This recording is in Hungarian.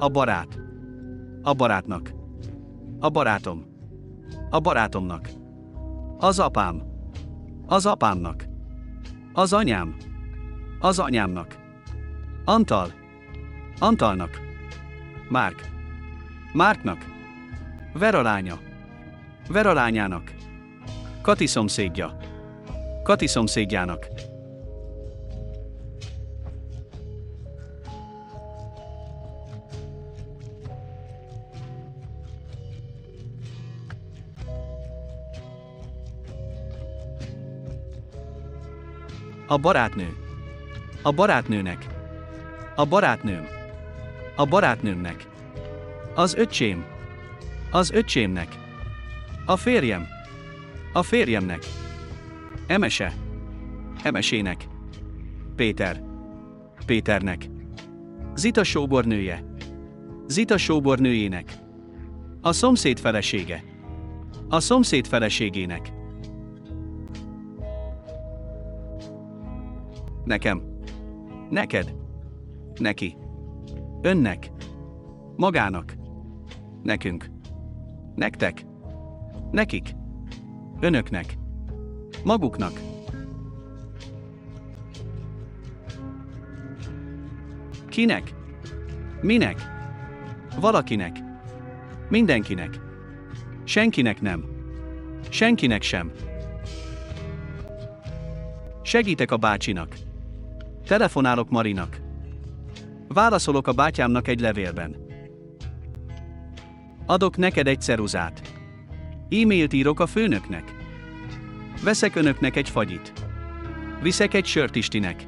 A barát. A barátnak. A barátom. A barátomnak. Az apám. Az apámnak. Az anyám. Az anyámnak. Antal. Antalnak. Márk. Márknak. Vera lánya. Vera lányának. Kati szomszédja. Kati szomszédjának. A barátnő. A barátnőnek. A barátnőm. A barátnőmnek. Az öcsém. Az öcsémnek. A férjem. A férjemnek. Emese. Emesének. Péter. Péternek. Zita sóbornője. Zita sóbornőjének. A szomszéd felesége. A szomszéd feleségének. Nekem. Neked. Neki. Önnek. Magának. Nekünk. Nektek. Nekik. Önöknek. Maguknak. Kinek? Minek? Valakinek. Mindenkinek. Senkinek nem. Senkinek sem. Segítek a bácsinak. Telefonálok Marinak. Válaszolok a bátyámnak egy levélben. Adok neked egy ceruzát. E-mailt írok a főnöknek. Veszek önöknek egy fagyit. Viszek egy sört Istinek.